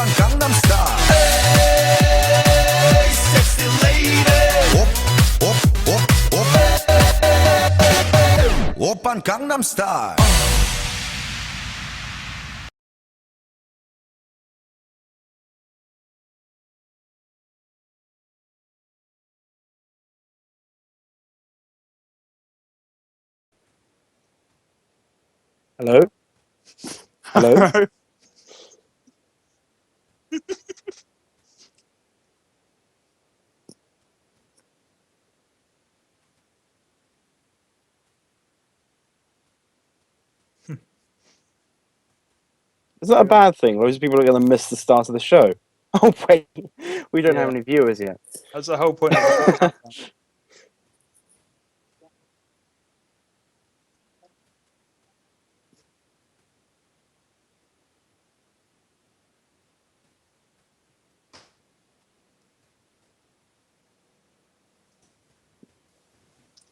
오빤 강남스타일 Hey sexy lady 오빤 강남스타일 Hello? Hello? Is that a bad thing, or is people going to miss the start of the show? Oh, wait, we don't have any viewers yet. That's the whole point of the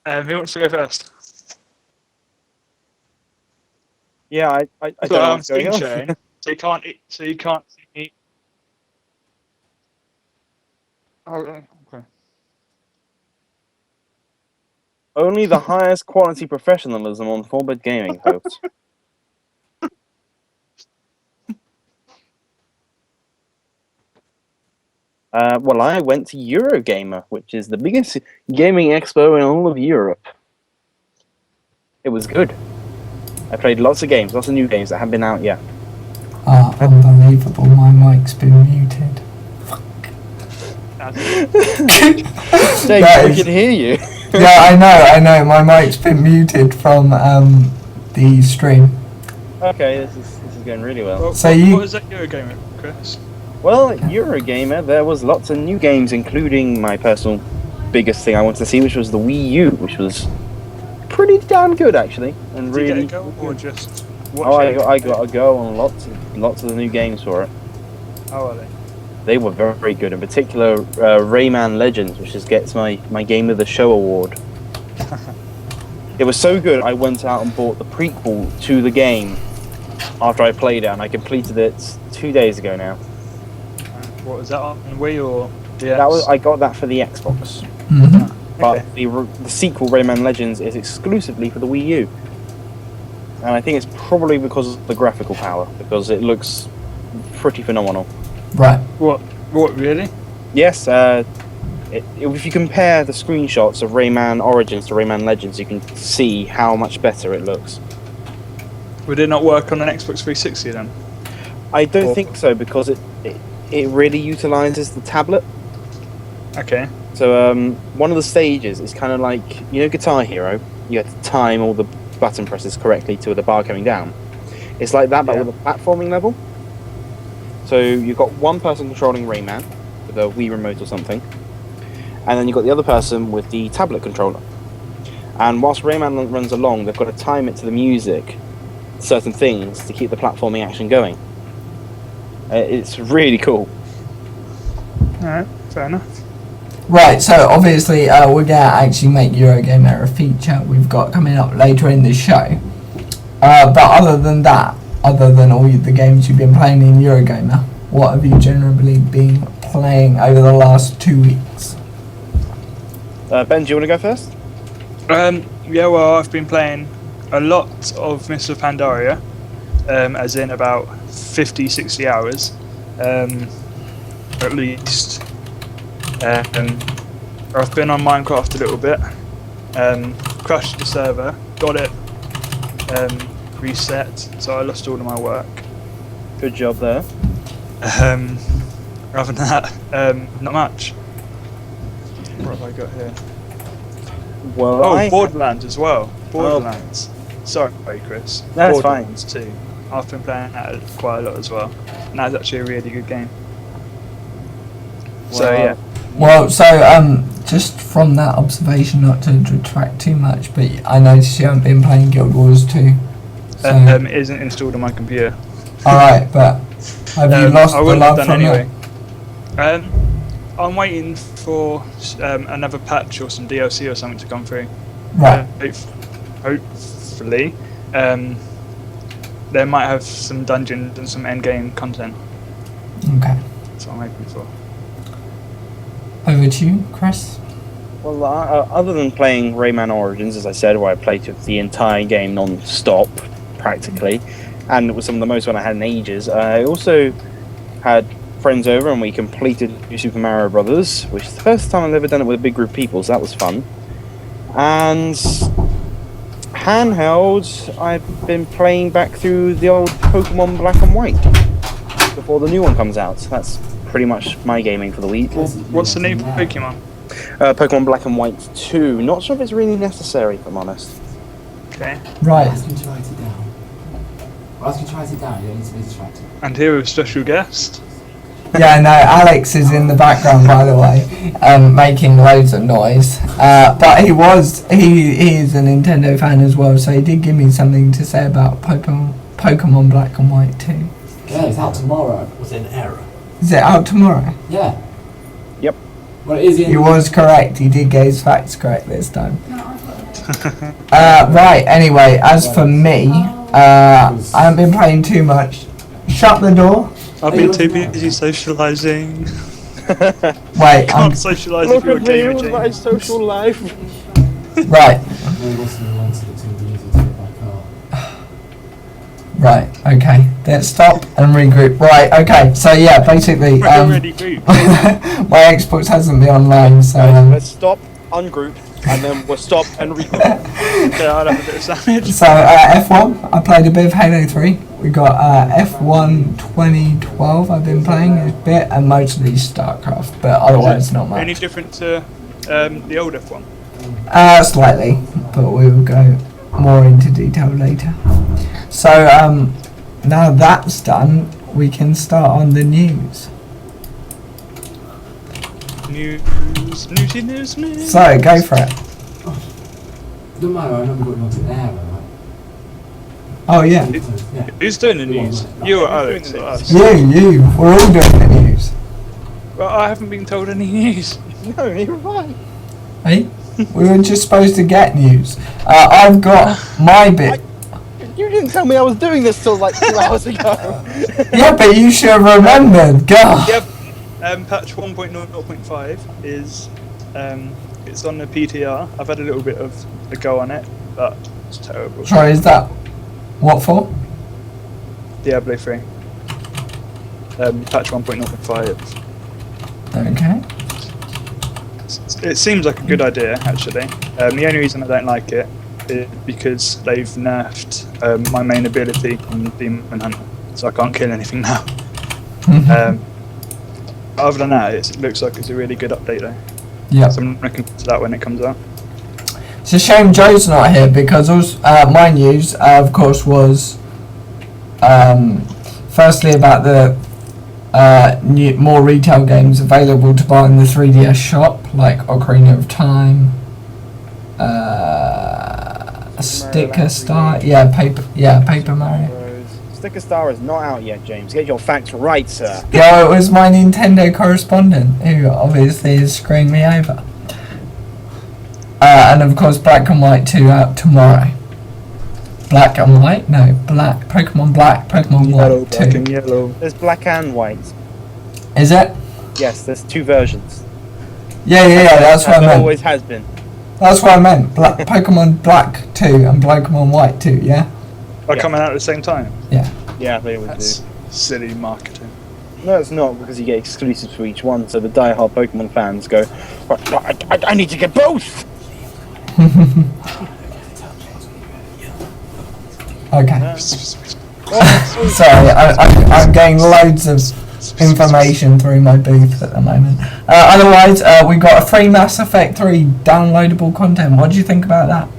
who wants to go first? Yeah, I don't know what's going on. Sharing, so you can't see me. Oh, okay. Only the highest quality professionalism on 4-bit gaming, folks. Well, I went to Eurogamer, which is the biggest gaming expo in all of Europe. It was good. I played lots of games, lots of new games that haven't been out yet. Unbelievable, my mic's been muted. Dave, we can hear you. Yeah, I know, my mic's been muted from the stream. Okay, this is going really well. Well, So what is that Eurogamer, Chris? Well, at Eurogamer, there was lots of new games, including my personal biggest thing I wanted to see, which was the Wii U, which was pretty damn good, actually. And Did really, you get a go or just watch oh, it? I got a go on lots of the new games for it. How are they? They were very, very good. In particular, Rayman Legends, which gets my Game of the Show award. It was so good, I went out and bought the prequel to the game after I played it, and I completed it 2 days ago now. What was that on Wii or DS? I got that for the Xbox. Mm-hmm. But Okay. the sequel, Rayman Legends, is exclusively for the Wii U. And I think it's probably because of the graphical power, because it looks pretty phenomenal. Right. What really? Yes, if you compare the screenshots of Rayman Origins to Rayman Legends, you can see how much better it looks. Would it not work on an Xbox 360 then? I don't Or- think so, because it really utilizes the tablet. Okay. So one of the stages is kind of like, you know, Guitar Hero, you have to time all the button presses correctly to the bar coming down. It's like that, but with a platforming level. So you've got one person controlling Rayman with a Wii remote or something, and then you've got the other person with the tablet controller. And whilst Rayman runs along, they've got to time it to the music, certain things, to keep the platforming action going. It's really cool. Alright, fair enough. Right, so obviously we're going to actually make Eurogamer a feature we've got coming up later in the show. But other than that, other than all the games you've been playing in Eurogamer, what have you generally been playing over the last 2 weeks? Ben, do you want to go first? Yeah, well, I've been playing a lot of Mists of Pandaria, as in about 50, 60 hours, at least. I've been on Minecraft a little bit, crashed the server, got it reset, so I lost all of my work. Good job there. Other than that, not much. What have I got here? Well, Oh, Borderlands as well. Borderlands. Sorry, Chris. That's fine. Borderlands 2. I've been playing that quite a lot as well, and that's actually a really good game. So yeah. Well, so just from that observation, not to detract too much, but I noticed you haven't been playing Guild Wars 2. So, It isn't installed on my computer. alright, but have you lost I the wouldn't have love done from anyway. it? I'm waiting for another patch or some DLC or something to come through. Right. Hopefully, they might have some dungeons and some endgame content. Okay. That's what I'm hoping for. Over to you, Chris. Well, other than playing Rayman Origins, as I said, where I played the entire game non-stop, practically, and it was some of the most fun I had in ages, I also had friends over and we completed New Super Mario Brothers, which is the first time I've ever done it with a big group of people, so that was fun. And handheld, I've been playing back through the old Pokemon Black and White before the new one comes out. So that's pretty much my gaming for the week. What's the new Pokemon? Pokemon Black and White 2. Not sure if it's really necessary, if I'm honest. Okay. Right. Ask him to write it down. Ask him to write it down, you don't need to be distracted. And here with a special guest. Yeah, no, Alex is in the background, by the way, making loads of noise. But he is a Nintendo fan as well, so he did give me something to say about Pokemon Black and White too. Yeah, it's out tomorrow. Was in error. Is it out tomorrow? Yeah. Yep. Well, it is in... He was correct. He did get his facts correct this time. Right. Anyway, as for me, I haven't been playing too much. Shut the door. I've been too busy socialising. Wait. Can't socialise if you're a gamer, James. my social life. Right. No, what's the answer that's going to be easy to get back up? Right. Okay. Let's stop and regroup. Right. Okay. So yeah, basically, We're already grouped. my Xbox hasn't been online, so Let's stop, ungroup, and then we'll stop and regroup. Okay, I'll have a bit of sandwich. So F1, I played a bit of Halo 3. We got F1 2012 I've been playing a bit, and mostly StarCraft, but otherwise not much. Any different to the old F1? Slightly, but we will go more into detail later. So now that's done, we can start on the news. News. So go for it. Don't matter, I know we've got you onto an error, right? Oh yeah, So, yeah. Who's doing the news? You or Alex or us? you. We're all doing the news. Well, I haven't been told any news. No, you're right. Hey, we were just supposed to get news. I've got my bit. You didn't tell me I was doing this till like 2 hours ago. Yeah, but you should have remembered. God. Yep. Patch 1.0.5 is it's on the PTR. I've had a little bit of a go on it, but it's terrible. Sorry, is that what for? Diablo 3. Patch 1.0.5. Okay. It seems like a good idea, actually. The only reason I don't like it is because they've nerfed my main ability in Demon Hunter, so I can't kill anything now. Other than that, it looks like it's a really good update, though. Yeah. So I'm looking forward to that when it comes out. It's a shame Joe's not here because my news, of course, was firstly about the more retail games available to buy in the 3DS shop, like Ocarina of Time, Sticker Star, Paper Mario. Sticker Star is not out yet, James. Get your facts right, sir. No, it was my Nintendo correspondent who obviously is screwing me over. And of course, Black and White 2 out tomorrow. Black and White? No, Black. Pokemon Black, Pokemon White 2. Black and yellow. There's black and white. Is it? Yes, there's two versions. Yeah, that's what I There meant. always has been. That's what I meant. Pokemon Black 2 and Pokemon White 2, yeah? Are coming out at the same time? Yeah, they always That's do. silly marketing. No, it's not, because you get exclusives for each one, so the die-hard Pokemon fans go, I need to get both! Okay. Sorry, I'm getting loads of information through my booth at the moment. Otherwise, we got a free Mass Effect 3 downloadable content. What do you think about that?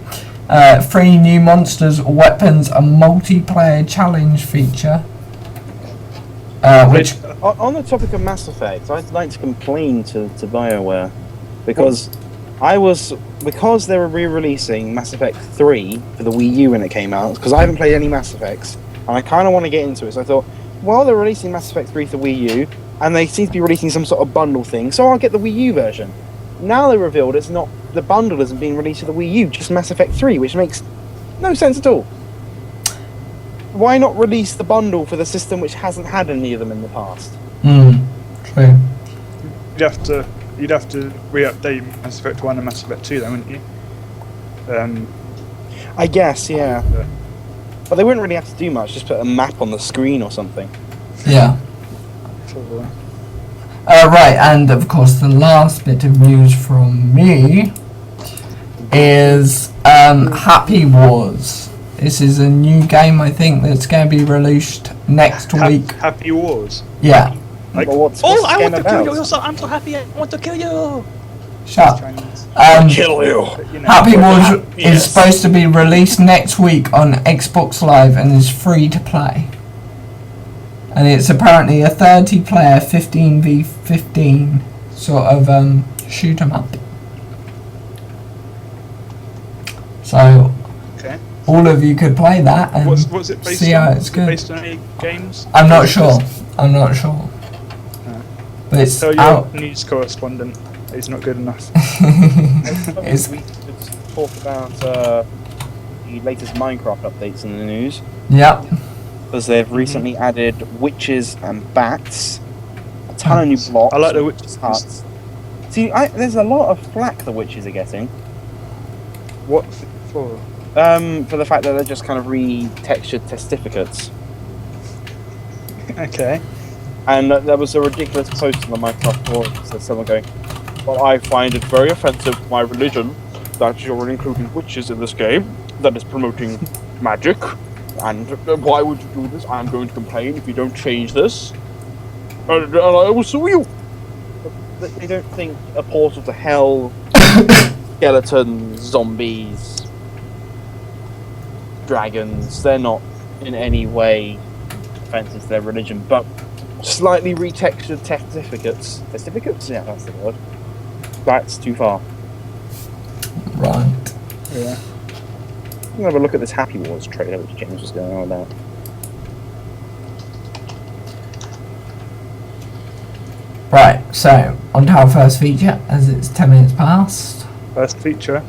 3 new monsters, weapons, a multiplayer challenge feature. Which On the topic of Mass Effect, I'd like to complain to BioWare, because because they were re-releasing Mass Effect 3 for the Wii U when it came out, because I haven't played any Mass Effects, and I kind of want to get into it, so I thought, well, they're releasing Mass Effect 3 for Wii U, and they seem to be releasing some sort of bundle thing, so I'll get the Wii U version. Now they revealed it's not, the bundle isn't being released for the Wii U, just Mass Effect 3, which makes no sense at all. Why not release the bundle for the system which hasn't had any of them in the past? True. You'd have to re-update Mass Effect 1 and Mass Effect 2 then, wouldn't you? I guess, yeah. But they wouldn't really have to do much. Just put a map on the screen or something. Yeah. Probably. Right, and of course the last bit of news from me is Happy Wars. This is a new game, I think, that's going to be released next week. Happy Wars. Yeah. Like, Well, what's Oh, the I game want to kill about? you! I'm so happy! I want to kill you! Shut up. Chinese. Kill you! But, you know, Happy Wars is Yes. supposed to be released next week on Xbox Live and is free to play. And it's apparently a 30-player 15v15 sort of shoot 'em up. So Okay. all of you could play that and What's it based see on? how it's Is it good. based on any games? I'm not sure. But it's Tell your out. news correspondent he's not good enough. It's, We could talk about the latest Minecraft updates in the news. yep. Because they've recently added witches and bats. A ton of new blocks. I like the witches. Huts. See, there's a lot of flack the witches are getting. What for? For the fact that they're just kind of re-textured testificates. Okay. And there was a ridiculous post on the Minecraft forums. There's someone going, "Well, I find it very offensive to my religion that you're including witches in this game that is promoting magic. And why would you do this? I'm going to complain if you don't change this. And I will sue you." But they don't think a portal to hell, skeletons, zombies, dragons, they're not in any way offensive to their religion, but slightly retextured testificates. Testificates? Yeah, that's the word. That's too far. Right. Yeah. I'm gonna have a look at this Happy Wars trailer which James was going on about. Right, so on to our first feature as it's 10 minutes past. First feature.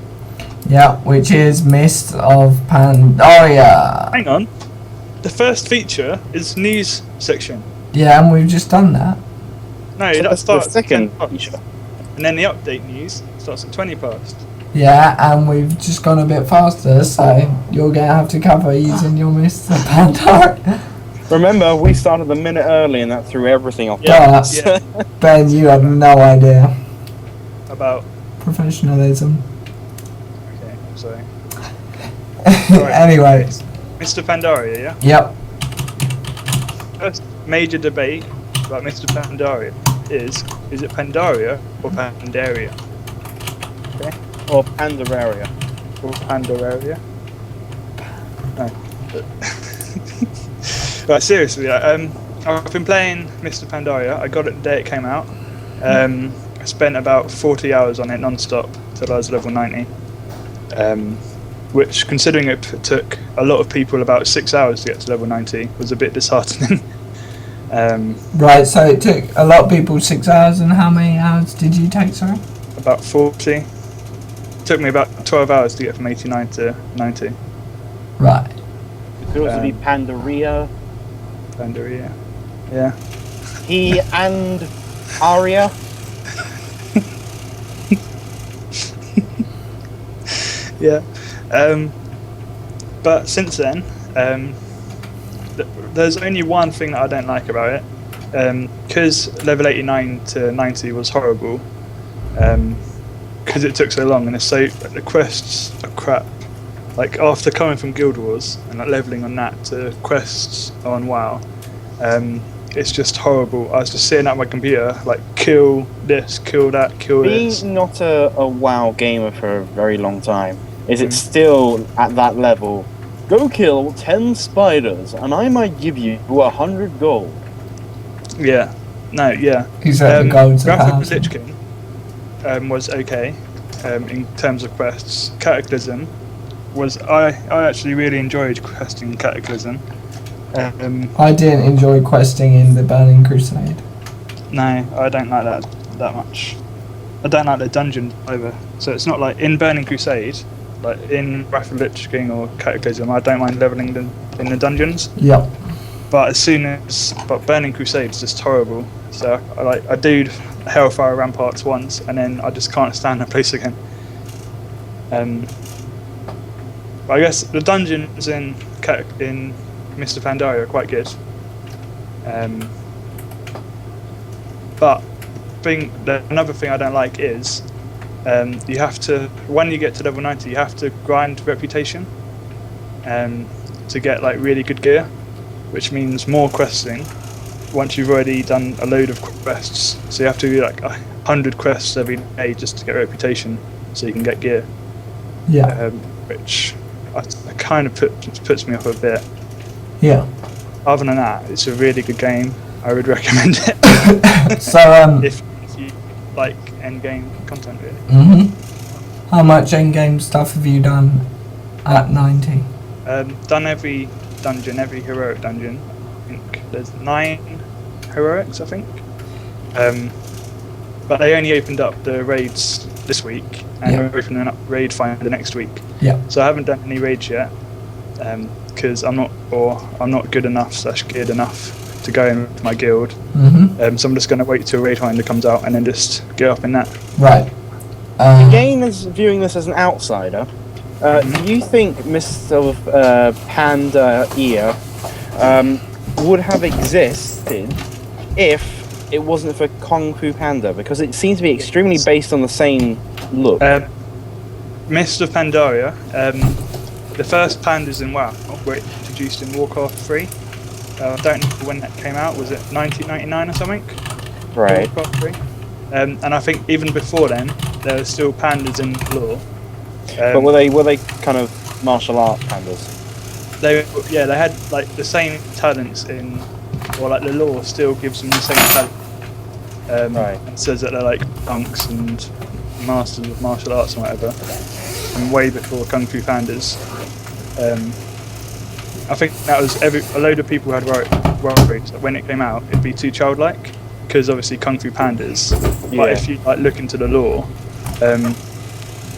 Yeah, which is Mist of Pandaria. Hang on. The first feature is news section. Yeah, and we've just done that. No, So that that's the starts at second 10 past. feature. And then the update news starts at 20 past. Yeah, and we've just gone a bit faster, so you're going to have to cover using your Mist of Pandaria. Remember, we started a minute early and that threw everything off. But, Yeah. Ben, you have no idea. About. Professionalism. Okay, I'm sorry. Right. Anyway, Mr. Pandaria, yeah? yep. First major debate about Mr. Pandaria is it Pandaria or Pandaria? Or Pandaria. Or Pandaria? No. Right, seriously, I've been playing Mr. Pandaria. I got it the day it came out. I spent about 40 hours on it non-stop till I was level 90. Which, considering it took a lot of people about 6 hours to get to level 90, was a bit disheartening. Right, so it took a lot of people 6 hours, and how many hours did you take, sorry? About 40. Took me about 12 hours to get from 89 to 90. Right. It could also be Pandaria. Pandaria. Yeah. He and Aria. Yeah. But since then, there's only one thing that I don't like about it. Because level 89 to 90 was horrible. Because it took so long, and the quests are crap. Like, after coming from Guild Wars and like leveling on that to quests on WoW, it's just horrible. I was just sitting at my computer, like, kill this, kill that, kill this. Being not a WoW gamer for a very long time, is it still at that level? Go kill 10 spiders, and I might give you 100 gold. Yeah. No, yeah. Exactly, gold's a Wrath of the thousand. Lich King was okay in terms of quests. Cataclysm was I actually really enjoyed questing Cataclysm. I didn't enjoy questing in the Burning Crusade. No, I don't like that much. I don't like the dungeons either. So it's not like in Burning Crusade, like in Wrath of the Lich King or Cataclysm, I don't mind leveling them in the dungeons. Yep. but Burning Crusade is just horrible. So I do Hellfire Ramparts once, and then I just can't stand the place again. But I guess the dungeons in Mr. Pandaria are quite good. But another thing I don't like is you have to, when you get to level 90, you have to grind reputation to get like really good gear, which means more questing once you've already done a load of quests. So you have to do like 100 quests every day just to get reputation so you can get gear. Yeah. Which kind of puts me off a bit. Yeah. Other than that, it's a really good game. I would recommend it. So if you like endgame content, really. How much endgame stuff have you done at 90? Done every dungeon, every heroic dungeon. I think there's 9 heroics, I think. But they only opened up the raids this week, and Yeah. they're opening up raid finder next week. Yeah. So I haven't done any raids yet, because I'm not good enough / geared enough to go in with my guild. So I'm just going to wait till raid finder comes out and then just get up in that. Right. Again, as viewing this as an outsider, do you think Mr. Pandaria would have existed if it wasn't for Kung Fu Panda? Because it seems to be extremely based on the same look. Mist of Pandaria, the first pandas in WoW were introduced in Warcraft 3. I don't know when that came out. Was it 1999 or something? Right. Warcraft 3. And I think even before then, there were still pandas in lore. But were they kind of martial art pandas? They had like the same talents or like the lore still gives them the same talent. Right. It says that they're like monks and masters of martial arts and whatever. And way before Kung Fu Pandas. I think that was a load of people had worried that when it came out it'd be too childlike, because obviously Kung Fu Pandas. Yeah. But if you like look into the lore,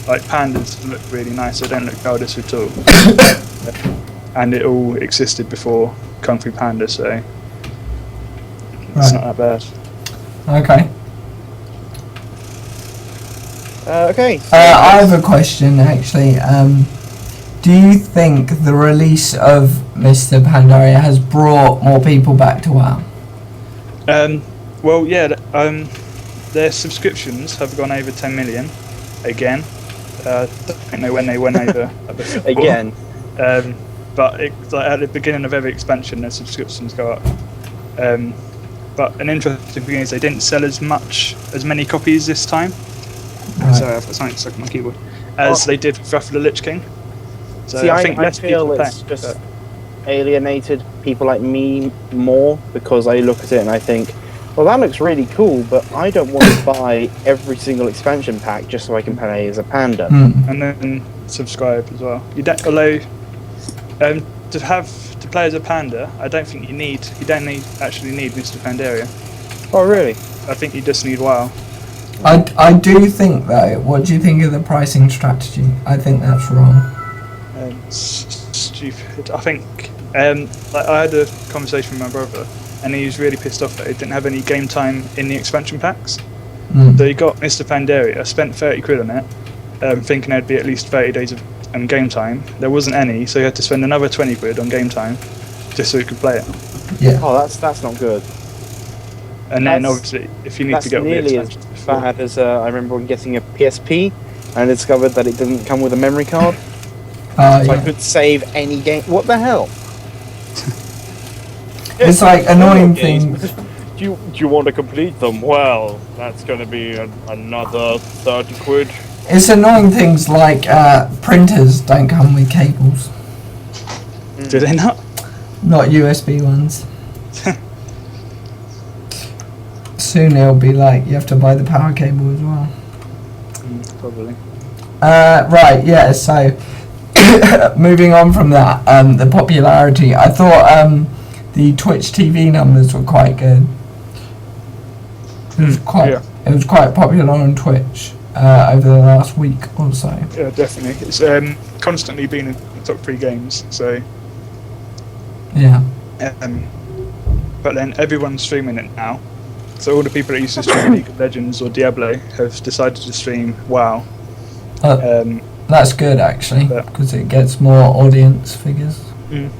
like pandas look really nice. They don't look childish at all. And it all existed before Kung Fu Panda, so it's not that bad. Okay. Okay. I have a question actually. Do you think the release of Mr. Pandaria has brought more people back to WoW? Well, yeah. Their subscriptions have gone over 10 million again. Don't know when they went over before. Again. But like at the beginning of every expansion, their subscriptions go up. But an interesting thing is they didn't sell as many copies this time. Right. Sorry, I've got something stuck on my keyboard. As they did with Wrath of the Lich King. So See, I less feel people it's playing, just alienated people like me more, because I look at it and I think, well, that looks really cool, but I don't want to buy every single expansion pack just so I can play as a panda. and then subscribe as well. You don't allow to play as a panda. I don't think you don't actually need Mr. Pandaria. Oh, really? I think you just need WoW. I do think though, what do you think of the pricing strategy? I think that's wrong. It's stupid. I think like I had a conversation with my brother, and he was really pissed off that he didn't have any game time in the expansion packs. So he got Mr. Pandaria, spent 30 quid on it, thinking there'd be at least 30 days of game time. There wasn't any, so he had to spend another 20 quid on game time just so he could play it. Yeah. Oh, that's not good. And then That's- obviously, if you need to That's get all the nearly as expansions before, bad as I remember when getting a PSP and I discovered that it didn't come with a memory card. So I Yeah. could save any game. What the hell? It's like annoying games. things. Do you want to complete them? Well, that's going to be another 30 quid. It's annoying things like printers don't come with cables, do they not? not USB ones. Soon it'll be like you have to buy the power cable as well. Probably. Right, yeah, so moving on from that, the popularity, I thought the Twitch TV numbers were quite good. It was quite popular on Twitch over the last week or so. Yeah, definitely. It's constantly been in the top 3 games. So Yeah. but then everyone's streaming it now. So all the people that used to stream League of Legends or Diablo have decided to stream WoW. That's good actually, because it gets more audience figures. Yeah.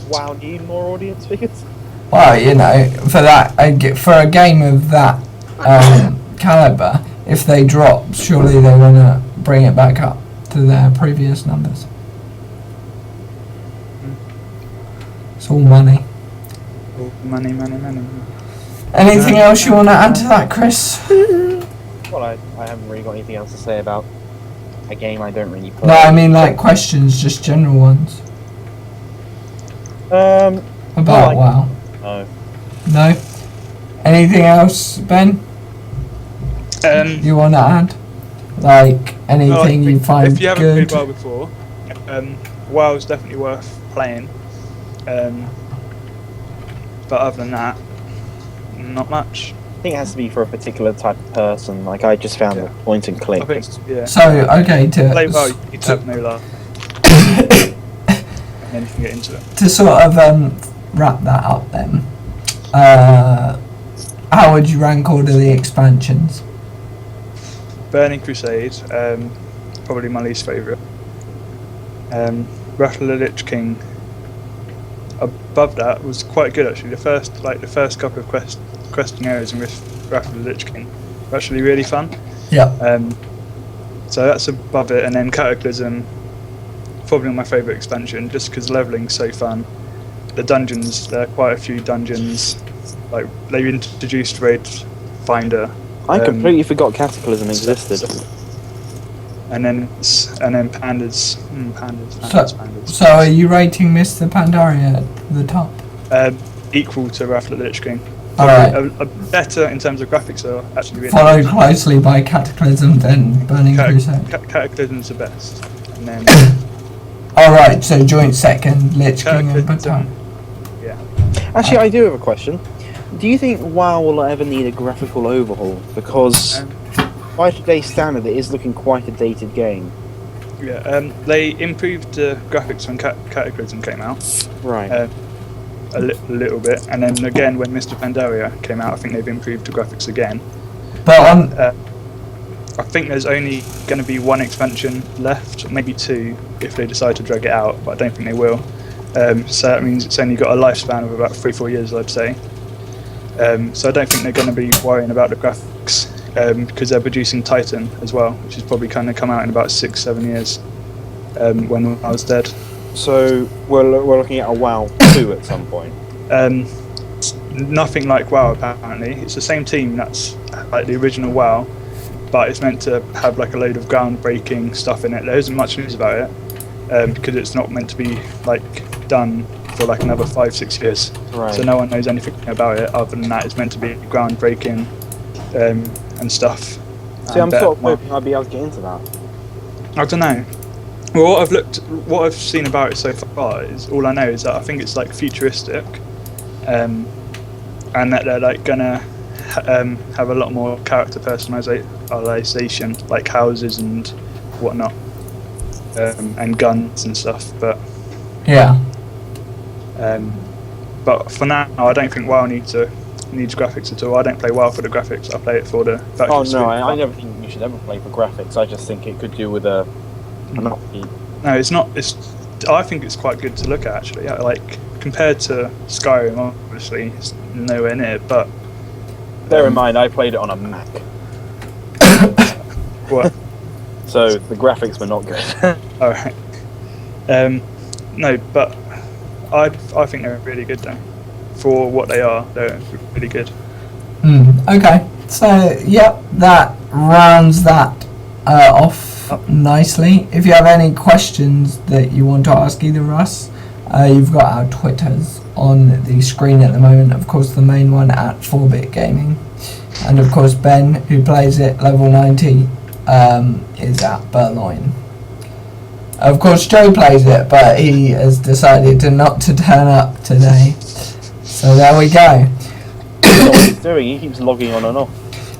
Wow, need more audience figures? Well, you know, for a game of that caliber, if they drop, surely they want to bring it back up to their previous numbers. It's all money. Money. Anything else you want to add to that, Chris? Well, I haven't really got anything else to say about a game I don't really play. No, I mean like questions, just general ones. About WoW. No. No? Anything else, Ben? You want to add? Like anything you find if you haven't good? played WoW before, WoW is definitely worth playing. But other than that, not much. I think it has to be for a particular type of person. Like I just found the point and click. I think, yeah. So okay, Play WoW, you need to have no luck. And then you can get into it. to sort of wrap that up then, how would you rank all of the expansions? Burning Crusade, probably my least favourite. Wrath of the Lich King. Above that was quite good actually. The first couple of question areas in Wrath of the Lich King were actually really fun. Yeah. So that's above it, and then Cataclysm, probably my favourite expansion, just because leveling's so fun. The dungeons, there are quite a few dungeons. Like they introduced Raid Finder. I completely forgot Cataclysm existed. And then Pandas. Pandas. So are you rating Mr. Pandaria at the top? Equal to Wrath of the Lich King. Alright. Better in terms of graphics, though. Actually, really Followed closely by Cataclysm, then Burning Crusade. Cataclysm's the best. And then Alright, so joint second, Lich King and Baton. Yeah. Actually, I do have a question. Do you think WoW will ever need a graphical overhaul? Because by today's standard, it is looking quite a dated game. Yeah. They improved the graphics when Cataclysm came out. Right. A little bit, and then again when Mr. Pandaria came out, I think they've improved the graphics again. But on I think there's only going to be one expansion left, maybe two, if they decide to drag it out, but I don't think they will. So that means it's only got a lifespan of about 3-4 years, I'd say. So I don't think they're going to be worrying about the graphics, because they're producing Titan as well, which is probably kind of come out in about 6-7 years, when I was dead. So we're looking at a WoW 2 at some point. Nothing like WoW apparently. It's the same team that's like the original WoW, but it's meant to have like a load of groundbreaking stuff in it. There isn't much news about it, because it's not meant to be like done for like another 5-6 years. Right. So no one knows anything about it other than that it's meant to be groundbreaking and stuff. See, I'm sort of hoping I'll be able to get into that. I don't know. Well, what I've seen about it so far is all I know is that I think it's like futuristic, and that they're like gonna have a lot more character personalization, like houses and whatnot, and guns and stuff. But yeah. But for now, I don't think WoW needs graphics at all. I don't play WoW for the graphics. I play it for the. Oh no, I never think you should ever play for graphics. I just think it could do with a. No, it's not. I think it's quite good to look at actually. Yeah, like compared to Skyrim, obviously it's nowhere near. But bear in mind, I played it on a Mac. What? So the graphics were not good. All right. No, but I think they're really good though. For what they are, they're really good. Okay, so yep, that rounds that off nicely. If you have any questions that you want to ask either of us, you've got our Twitters on the screen at the moment. Of course, the main one at 4-Bit Gaming, and of course Ben, who plays it level 90, is at Burloin. Of course, Joe plays it, but he has decided not to turn up today. So there we go. I don't know what he's doing. He keeps logging on and off.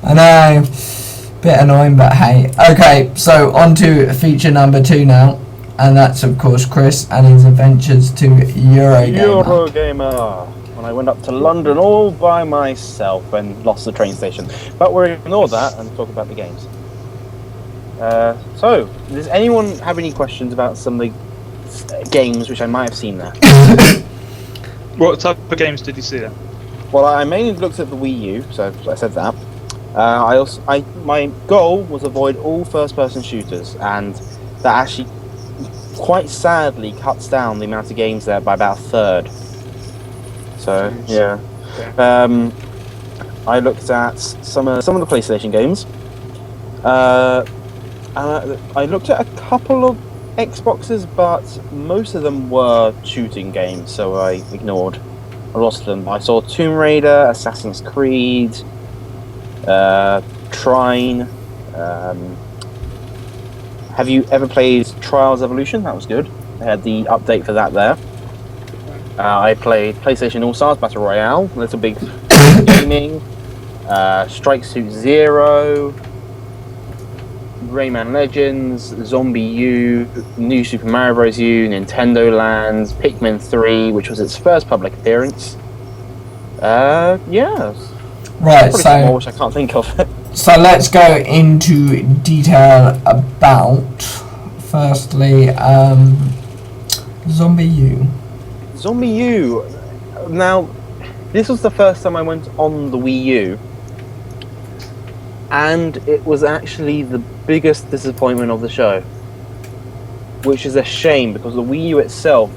I know. Bit annoying, but hey. Okay, so on to feature number 2 now, and that's of course Chris and his adventures to Eurogamer. Eurogamer. when I went up to London all by myself and lost the train station. But we'll ignore that and talk about the games. So, does anyone have any questions about some of the games which I might have seen there? What type of games did you see there? Well, I mainly looked at the Wii U, so I said that. My goal was avoid all first-person shooters, and that actually quite sadly cuts down the amount of games there by about a third. So yeah, Okay. I looked at some of the PlayStation games. I looked at a couple of Xboxes, but most of them were shooting games, so I ignored a lot of them. I saw Tomb Raider, Assassin's Creed, Trine. Have you ever played Trials Evolution? That was good. They had the update for that there. I played PlayStation All-Stars Battle Royale, Little Big Gaming, Strike Suit Zero, Rayman Legends, Zombie U, New Super Mario Bros. U, Nintendo Land, Pikmin 3, which was its first public appearance. Yeah. Right, Probably some more so which I can't think of. so let's go into detail about, firstly, Zombie U. Zombie U. Now, this was the first time I went on the Wii U, and it was actually the biggest disappointment of the show, which is a shame because the Wii U itself,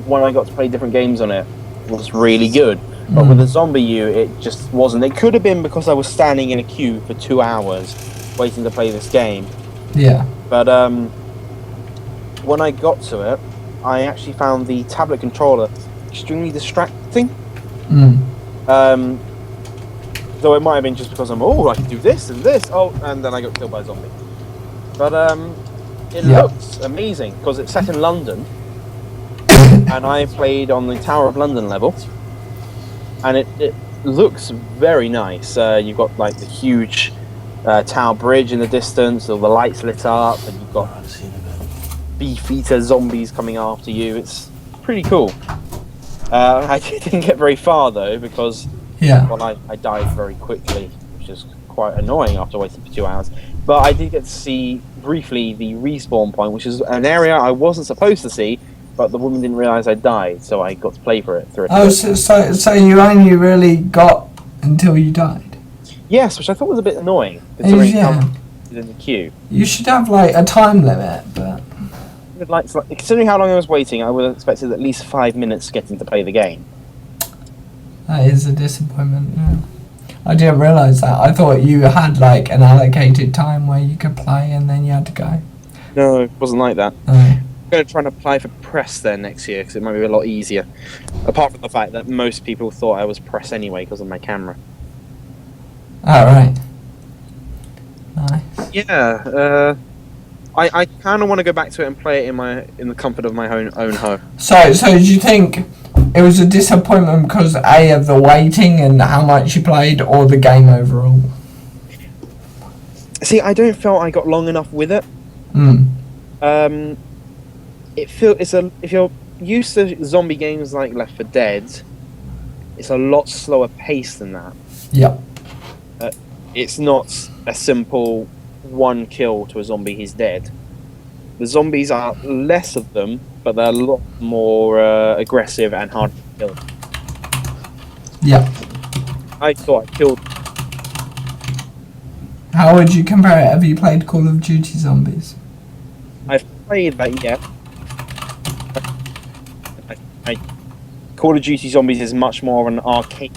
when I got to play different games on it, was really good. But with the Zombie U, it just wasn't. It could have been because I was standing in a queue for 2 hours waiting to play this game. Yeah. But when I got to it, I actually found the tablet controller extremely distracting. Though it might have been just because I can do this and this, and then I got killed by a zombie. But it looks amazing because it's set in London, and I played on the Tower of London level, and it looks very nice. You've got like the huge Tower Bridge in the distance, all the lights lit up, and you've got beefeater zombies coming after you. It's pretty cool. I didn't get very far though because I died very quickly, which is quite annoying after waiting for 2 hours. But I did get to see briefly the respawn point, which is an area I wasn't supposed to see, but the woman didn't realise I died, so I got to play for it through. Oh, so you only really got until you died? Yes, which I thought was a bit annoying, considering how long I was in the queue. You should have like a time limit, but Considering how long I was waiting, I would have expected at least 5 minutes getting to play the game. that is a disappointment. Yeah. I didn't realise that. I thought you had like an allocated time where you could play and then you had to go. No, it wasn't like that. No. I'm going to try and apply for press there next year because it might be a lot easier. Apart from the fact that most people thought I was press anyway because of my camera. Oh, right. Nice. Yeah, I kind of want to go back to it and play it in the comfort of my own home. So do you think it was a disappointment because A, of the waiting and how much you played, or the game overall? See, I don't feel I got long enough with it. If you're used to zombie games like Left 4 Dead, it's a lot slower paced than that. Yep. It's not a simple one kill to a zombie, he's dead. The zombies are less of them, but they're a lot more aggressive and hard to kill. Yep. I thought I killed. How would you compare it? Have you played Call of Duty Zombies? I've played that, yeah. Call of Duty Zombies is much more of an arcade.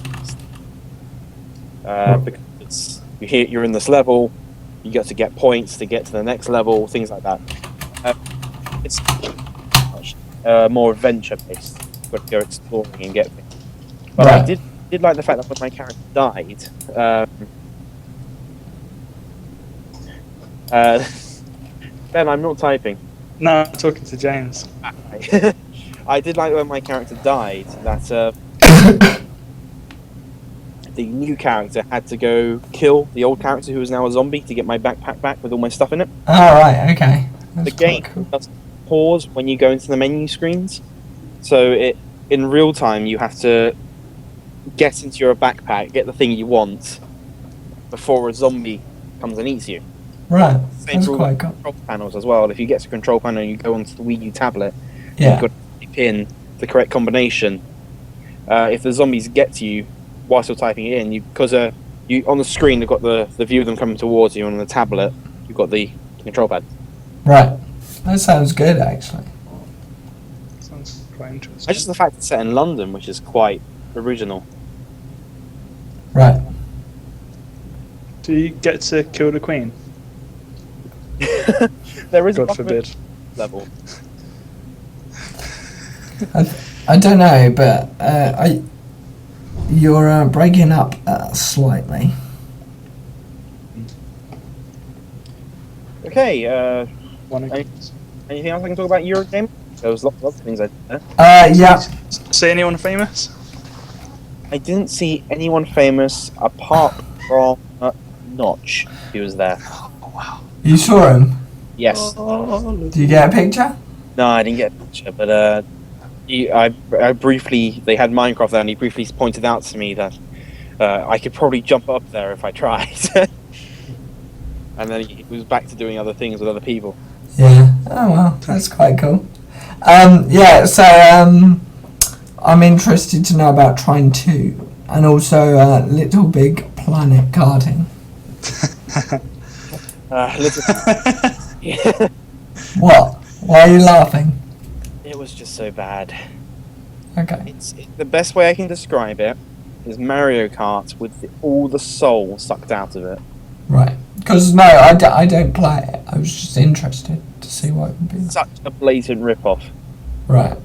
Because you're in this level, you got to get points to get to the next level, things like that. It's much more adventure based. You've got to go exploring and get things. But Right. I did like the fact that when my character died, Ben, I'm not typing. No, I'm talking to James. I did like when my character died that the new character had to go kill the old character who was now a zombie to get my backpack back with all my stuff in it. Oh, right, okay. That's The game quite cool. does pause when you go into the menu screens, so in real time you have to get into your backpack, get the thing you want before a zombie comes and eats you. Right. Same That's for all quite the cool. control panels as well. If you get to control panel and you go onto the Wii U tablet, Yeah. you've got to pin the correct combination. If the zombies get to you whilst you're typing it in, because you on the screen they've got the view of them coming towards you, and on the tablet you've got the control pad. Right. That sounds good, actually. Sounds quite interesting. Just the fact it's set in London, which is quite original. Right. Do you get to kill the queen? There is a God forbid. level. I don't know, but you're breaking up slightly. Okay, One Hey. anything else I can talk about Eurogame? There was lots of other things I did there. Yeah. See anyone famous? I didn't see anyone famous apart from Notch, who was there. You saw him. Yes. Do you get a picture? No, I didn't get a picture, but I briefly, they had Minecraft there, and he briefly pointed out to me that I could probably jump up there if I tried. And then he was back to doing other things with other people. Yeah. Oh well, that's quite cool. Yeah. So I'm interested to know about Trine 2 and also Little Big Planet karting. Yeah. What? Why are you laughing? It was just so bad. Okay. The best way I can describe it is Mario Kart with all the soul sucked out of it. Right. Because no, I don't play it. I was just interested to see what it would be. Such a blatant rip-off. Right.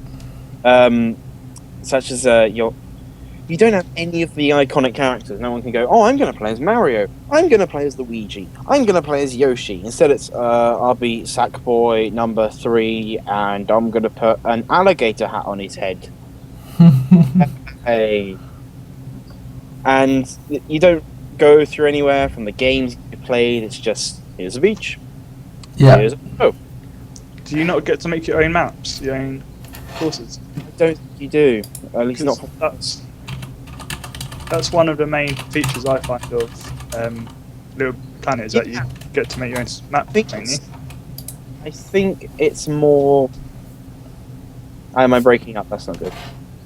Such as you don't have any of the iconic characters. No one can go, oh, I'm going to play as Mario. I'm going to play as Luigi. I'm going to play as Yoshi. Instead, it's I'll be Sackboy number 3, and I'm going to put an alligator hat on his head. Hey. And you don't go through anywhere from the games you played. It's just, here's a beach. Yeah. Here's a Do you not get to make your own maps, your own courses? I don't think you do. At least not. That's one of the main features I find of Little Planet is that you get to make your own map. Mainly. I think it's more. Am I breaking up? That's not good.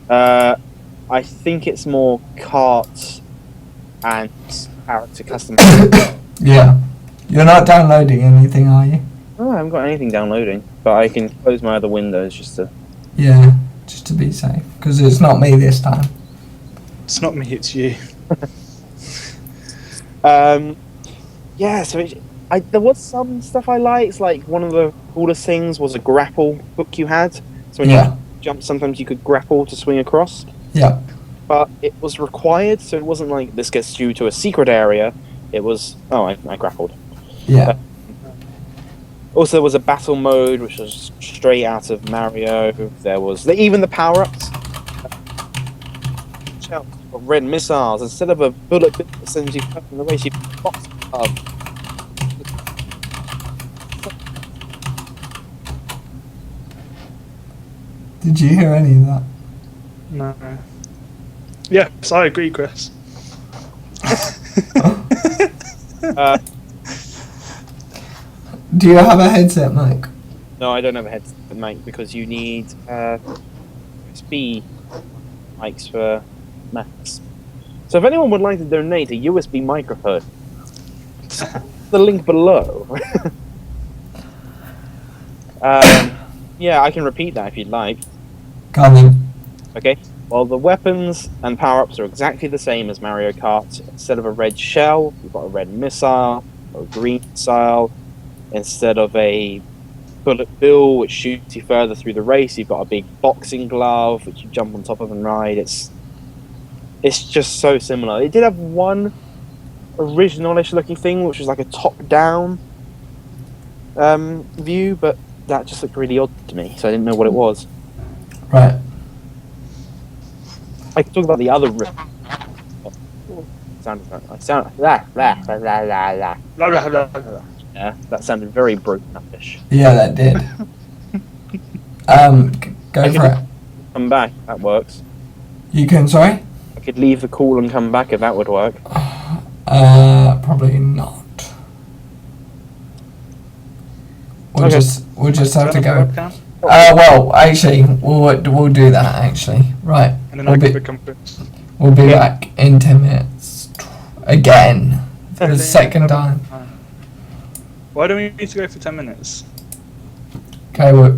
I think it's more carts and character customization. Yeah. You're not downloading anything, are you? Oh, I haven't got anything downloading, but I can close my other windows just to. Yeah, just to be safe. Because it's not me this time. It's not me, it's you. Yeah, so there was some stuff I liked. Like one of the coolest things was a grapple hook you had. So when you jump, sometimes you could grapple to swing across. Yeah. But it was required, so it wasn't like this gets you to a secret area. It was, oh, I grappled. Yeah. Also, there was a battle mode, which was straight out of Mario. There was even the power-ups. Red missiles. Instead of a bullet bit that sends you in the way, she box up. Did you hear any of that? No. Yes, I agree, Chris. Do you have a headset mic? No, I don't have a headset mic because you need USB mics for Macs. So if anyone would like to donate a USB microphone, the link below. Yeah, I can repeat that if you'd like. Come in. Okay. Well, the weapons and power-ups are exactly the same as Mario Kart. Instead of a red shell, you've got a red missile or a green missile. Instead of a bullet bill, which shoots you further through the race, you've got a big boxing glove, which you jump on top of and ride. It's just so similar. It did have one original-ish looking thing, which was like a top-down view, but that just looked really odd to me, so I didn't know what it was. Right. I can talk about the other Yeah, that sounded very broken-up-ish. Yeah, that did. Go for it. Come back, that works. You can, sorry? I could leave the call and come back if that would work. Probably not. We'll Okay. just have to Turn go. off the webcam, Well, actually, we'll do that. Actually, right. and then We'll I can be become Chris. we'll be Yeah. back in 10 minutes again for the second time. Why do we need to go for 10 minutes? Okay, we're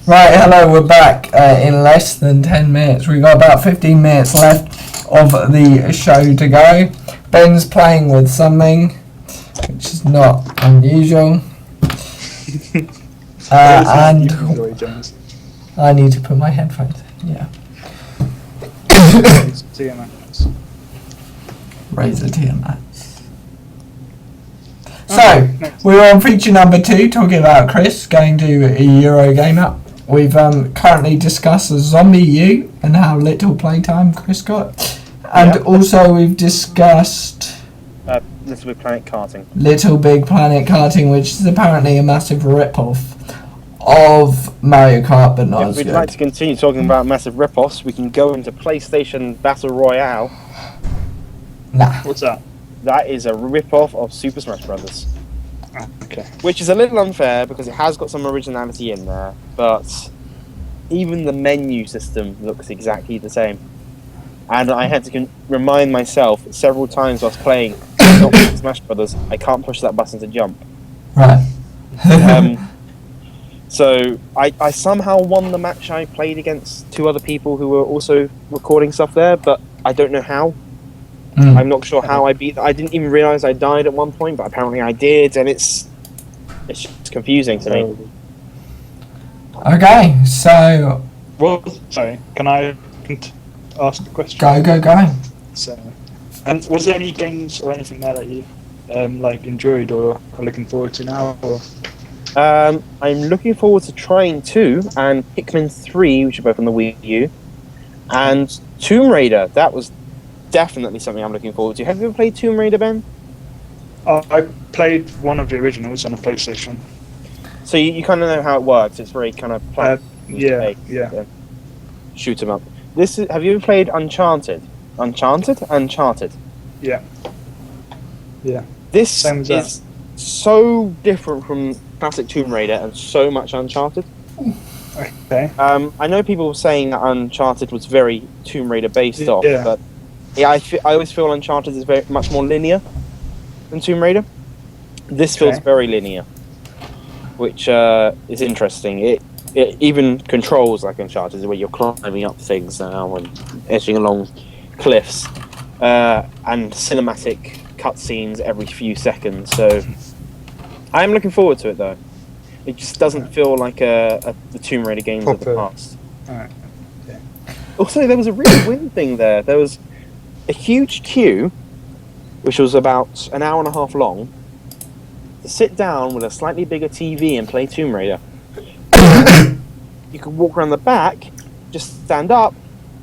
Right, hello, we're back in less than 10 minutes. We've got about 15 minutes left of the show to go. Ben's playing with something, which is not unusual. And Enjoy, James. I need to put my headphones in, yeah. TMS. Razer TMS. So, we're on feature number 2, talking about Chris going to Eurogamer. We've currently discussed Zombie U and how little playtime Chris got. And also we've discussed Little Big Planet karting. Little Big Planet karting, which is apparently a massive rip-off of Mario Kart, but not If as we'd good. like to continue talking about massive rip-offs, we can go into PlayStation Battle Royale. Nah. What's that? That is a rip-off of Super Smash Bros. Oh, okay. Which is a little unfair because it has got some originality in there, but even the menu system looks exactly the same. And I had to remind myself several times whilst playing not Smash Brothers, I can't push that button to jump. Right. So I somehow won the match I played against 2 other people who were also recording stuff there, but I don't know how. I'm not sure how I beat that. I didn't even realise I died at one point, but apparently I did, and it's just confusing to me. Okay, so Well, sorry, can I ask a question? go. So, and was there any games or anything there that you like enjoyed or are looking forward to now? Or? I'm looking forward to trying 2 and Pikmin 3, which are both on the Wii U, and Tomb Raider. That was definitely something I'm looking forward to. Have you ever played Tomb Raider, Ben? I played one of the originals on a PlayStation. So you kind of know how it works. It's very kind of Yeah. shoot 'em up. Have you ever played Uncharted? Uncharted. Yeah. This Same as is so different from classic Tomb Raider and so much Uncharted. Okay. I know people were saying that Uncharted was very Tomb Raider based off, Yeah. but yeah, I always feel Uncharted is very much more linear than Tomb Raider. This feels Okay. very linear, which is interesting. It even controls like Uncharted, where you're climbing up things now and edging along cliffs, and cinematic cutscenes every few seconds. So I'm looking forward to it, though. It just doesn't feel like the Tomb Raider games of the Proper. past. Alright. Also, there was a really weird thing there. There was a huge queue, which was about an hour and a half long, to sit down with a slightly bigger TV and play Tomb Raider. You could walk around the back, just stand up,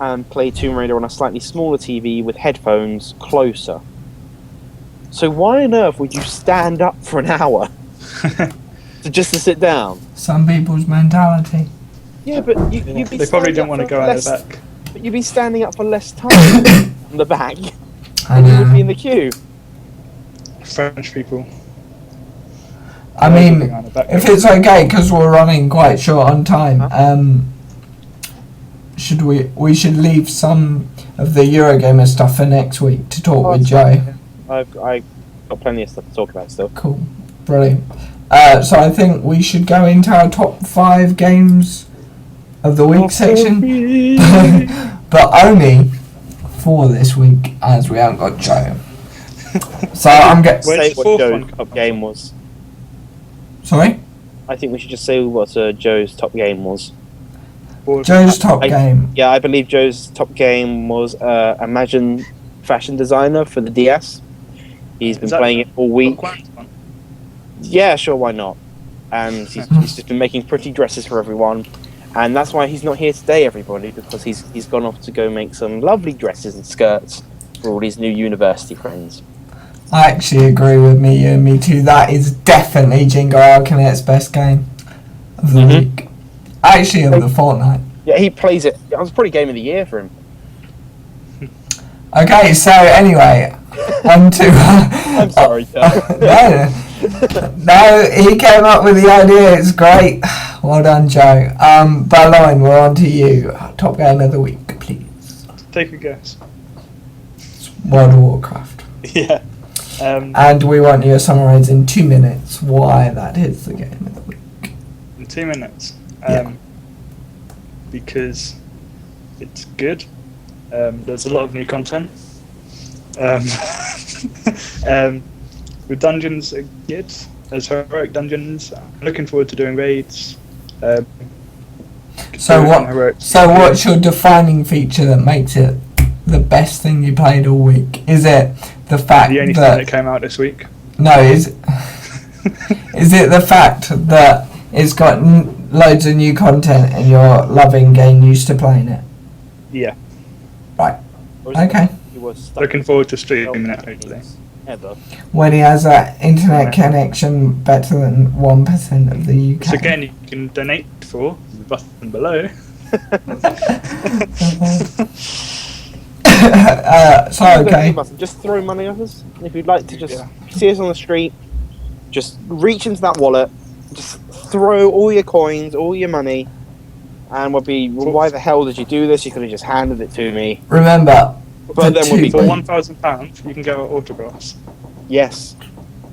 and play Tomb Raider on a slightly smaller TV with headphones closer. So why on earth would you stand up for an hour just to sit down? Some people's mentality. Yeah, but you'd be They probably standing don't up want to for go out less- the back. But you'd be standing up for less time in the back I than you would be in know. the queue. French people. I mean, if it's okay, because we're running quite short on time, should we should leave some of the Eurogamer stuff for next week to talk with Joe. I've got plenty of stuff to talk about still. Cool, brilliant. So I think we should go into our top 5 games of the week section, but only for this week, as we haven't got Joe. So I'm Where's Say the what fourth Joe's one? top game was. sorry. I think we should just say what Joe's top game was. Joe's top I- game. Yeah, I believe Joe's top game was Imagine Fashion Designer for the DS. He's been Is that playing it all week. Quack's one? Yeah, sure, why not? And he's just been making pretty dresses for everyone. And that's why he's not here today, everybody, because he's gone off to go make some lovely dresses and skirts for all his new university friends. I actually agree with me too. That is definitely Jingo Alkinet's best game of the week. Actually, of the fortnight. Yeah, he plays it. It was probably game of the year for him. Okay, so anyway, on to. I'm sorry, Joe. No, he came up with the idea. It's great. Well done, Joe. Berlin, we're on to you. Top game of the week, please. Take a guess. World of Warcraft. Yeah. And we want you to summarise in 2 minutes why that is the game of the week. In 2 minutes. Yeah. because it's good. There's a lot of new content. Um, the dungeons are good. There's heroic dungeons. I'm looking forward to doing raids. So what's your defining feature that makes it the best thing you played all week? Is it the fact The only thing that came out this week. No, is it the fact that it's got loads of new content and you're loving getting used to playing it? Yeah. Right. Or is it Okay. you were stuck Looking forward to streaming it, hopefully. Ever. When he has that internet connection better than 1% of the UK. So again, you can donate for the button below. Okay. Just throw money at us. If you'd like to just see us on the street, just reach into that wallet, just throw all your coins, all your money, and we'll be, well, why the hell did you do this? You could have just handed it to me. Remember, But then we'll be For £1,000, you can go at autographs. Yes.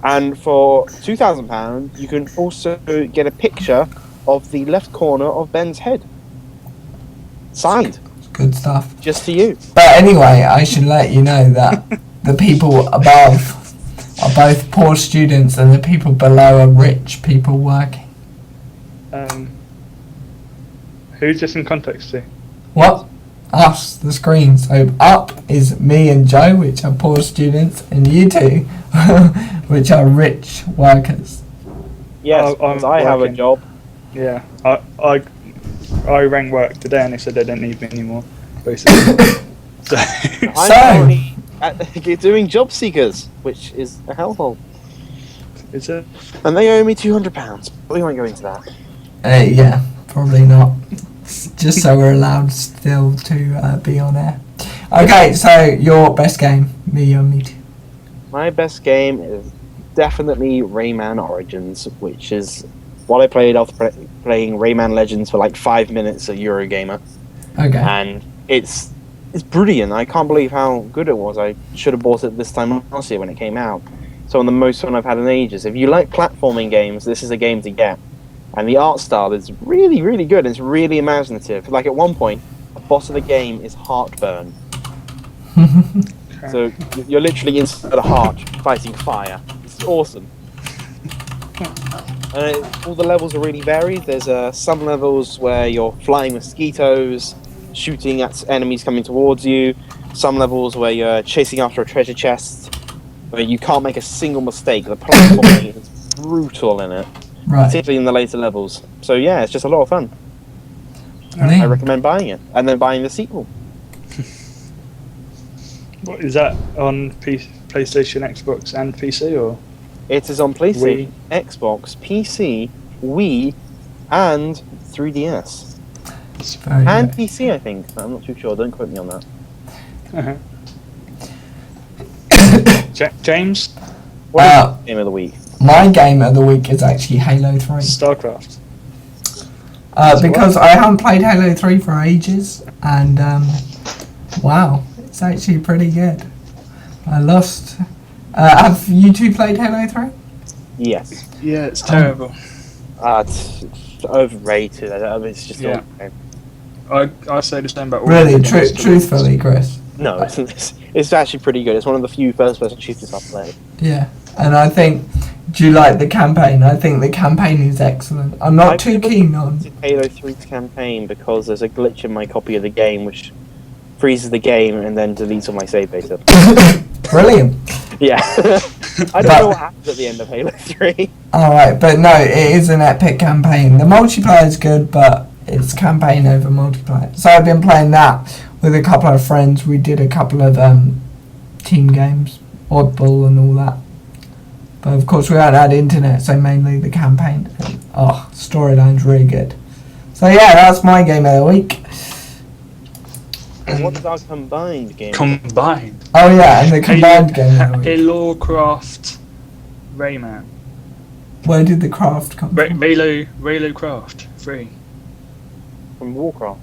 And for £2,000, you can also get a picture of the left corner of Ben's head. Signed. good stuff. Just to you. But anyway, I should let you know that the people above are both poor students and the people below are rich people working. Who's this in context to? What? Us, the screen. So up is me and Joe, which are poor students, and you two, which are rich workers. Yes, I'm because I have a working. job. Yeah, I rang work today and they said they don't need me anymore, basically. So, I'm So- currently doing job seekers, which is a hellhole. is it? And they owe me £200. But we won't go into that. Yeah, probably not. Just so we're allowed still to be on air. Okay, so your best game, me or me too. My best game is definitely Rayman Origins, which is what I played after playing Rayman Legends for like 5 minutes at Eurogamer. Okay. And it's brilliant. I can't believe how good it was. I should have bought it this time last year when it came out. So on the most fun I've had in ages. If you like platforming games, this is a game to get. And the art style is really, really good. It's really imaginative. Like at one point, the boss of the game is Heartburn. So you're literally inside a heart fighting fire. It's awesome. All the levels are really varied. There's some levels where you're flying mosquitoes, shooting at enemies coming towards you. Some levels where you're chasing after a treasure chest, where you can't make a single mistake. The platforming is brutal in it, Right. particularly in the later levels. So yeah, it's just a lot of fun. I Neat. recommend buying it, and then buying the sequel. What is that on PlayStation, Xbox, and PC, or? It is on PlayStation, Xbox, PC, Wii, and 3DS. Very And good. PC, I think. I'm not too sure. Don't quote me on that. James, What is Uh, the game of the week? My game of the week is actually Halo 3. StarCraft. Because I haven't played Halo 3 for ages, and wow, it's actually pretty good. I lost. Have you two played Halo 3? Yes. Yeah, it's terrible. It's overrated. It's just Yeah. okay. I say the same about all Really, the games. truthfully, Chris. No, it's actually pretty good. It's one of the few first-person shooters I've played. Yeah, and I think. Do you like the campaign? I think the campaign is excellent. I'm not I've too never keen on. played Halo 3's campaign because there's a glitch in my copy of the game which freezes the game and then deletes all my save data. Brilliant. Yeah. I don't know what happens at the end of Halo 3. Alright, but no, it is an epic campaign. The multiplayer is good, but it's campaign over multiplayer. So I've been playing that with a couple of friends. We did a couple of team games, Oddball and all that. But of course we haven't had internet, so mainly the campaign. Oh, storyline's really good. So yeah, that's my game of the week. And what is our combined game? Combined. Oh yeah, and the combined game of the week. Halo-Craft Rayman. Where did the craft come from? Raylo Craft 3. From Warcraft.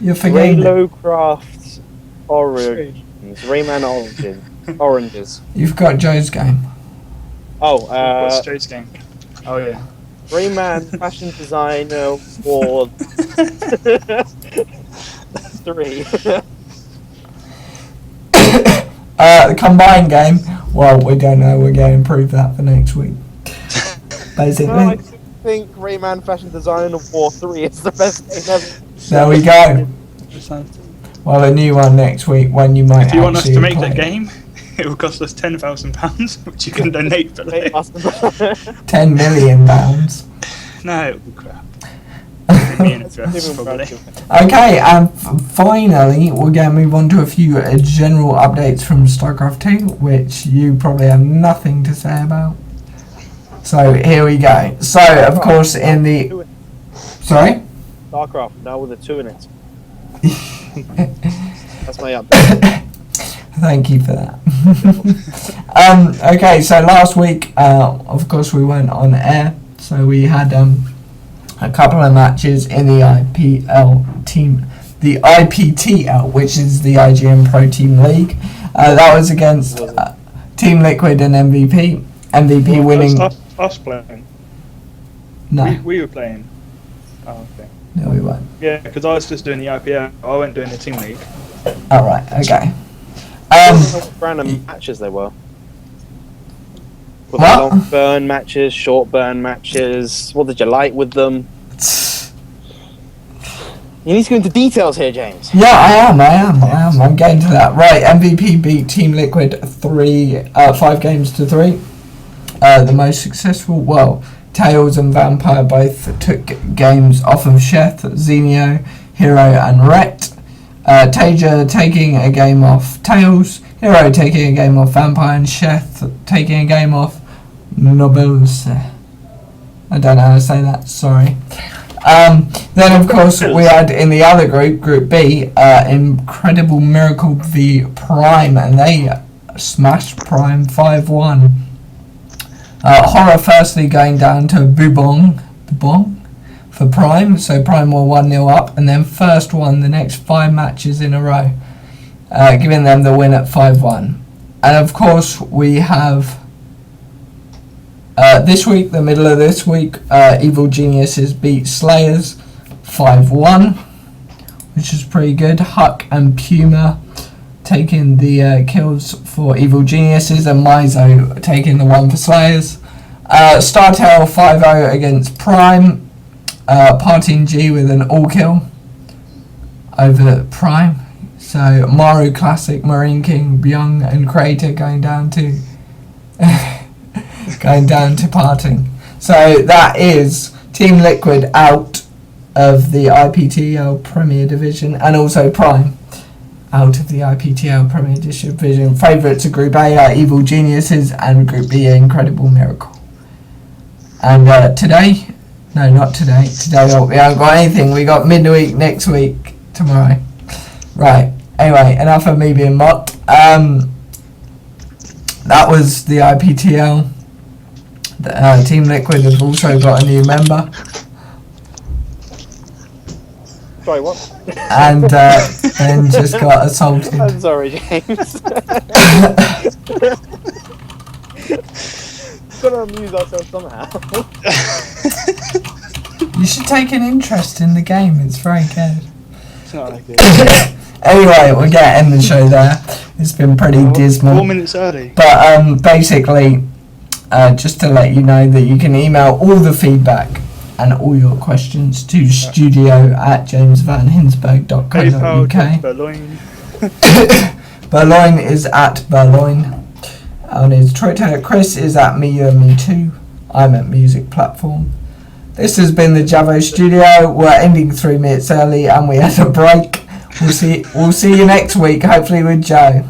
You're forgetting it. Halo Craft Origins. Rayman Origins. Oranges. You've got Joe's game. Oh, What's Joe's game? Oh yeah. Rayman Fashion Designer for 3. The combined game, well, we don't know. We're going to improve that for next week. Basically. I think Rayman Fashion Design of War 3 is the best game ever. There we go. Well, a new one next week when you might If you want us to make play. that game, it will cost us £10,000, which you can donate for later. £10 million. No, it will be crap. Me and Threats, probably. Okay, and finally, we're going to move on to a few general updates from StarCraft 2, which you probably have nothing to say about. So, here we go. So, of course, in the... Sorry? StarCraft, now with a 2 in it. That's my update. Thank you for that. Okay, so last week, of course, we went on air. So, we had... a couple of matches in the IPTL, which is the IGN Pro Team League. That was against Team Liquid and MVP. MVP winning. Us playing. No, We were playing. Oh, okay. no, we weren't. Yeah, because I was just doing the IPL. I wasn't doing the team league. All right, okay. What random matches they were. Were they What? long burn matches, short burn matches? What did you like with them? You need to go into details here, James. Yeah, I am. I'm getting to that. Right, MVP beat Team Liquid 5 games to 3. The most successful, well, Tails and Vampire both took games off of Sheth, Xenio, Hero and Ret. Taja taking a game off Tails, Hero taking a game off Vampire, and Sheth taking a game off Nobles. I don't know how to say that, sorry. Then of course we had in the other group, Group B, Incredible Miracle v Prime, and they smashed Prime 5-1. Horror firstly going down to Bubong for Prime, so Prime were 1-0 up, and then first won the next 5 matches in a row, giving them the win at 5-1. And of course we have this week, the middle of this week, Evil Geniuses beat Slayers 5-1, which is pretty good. Huck and Puma taking the kills for Evil Geniuses, and Mizo taking the one for Slayers. Startail 5-0 against Prime. Parting G with an all kill over Prime. So Maru Classic, Marine King, Byung and Crater going down to parting. So that is Team Liquid out of the IPTL Premier Division, and also Prime out of the IPTL Premier Division. Favourites of Group A are Evil Geniuses, and Group B are Incredible Miracle. And today, no, not today. Today we haven't got anything. We got midweek next week, tomorrow. Right. Anyway, enough of me being mocked. That was the IPTL. Team Liquid have also got a new member. Sorry, what? And then just got assaulted. I'm sorry, James. Gotta amuse ourselves somehow. You should take an interest in the game. It's very good. It's not like it. Anyway, we're going to end the show there. It's been pretty dismal. 4 minutes early. But basically, just to let you know that you can email all the feedback and all your questions to studio@jamesvanhinsberg.co.uk. Berloin. Berloin is at Berloin on his Twitter. Chris is at me2. I'm at Music Platform. This has been the Javo Studio. We're ending 3 minutes early and we had a break. We'll see you next week, hopefully with Joe.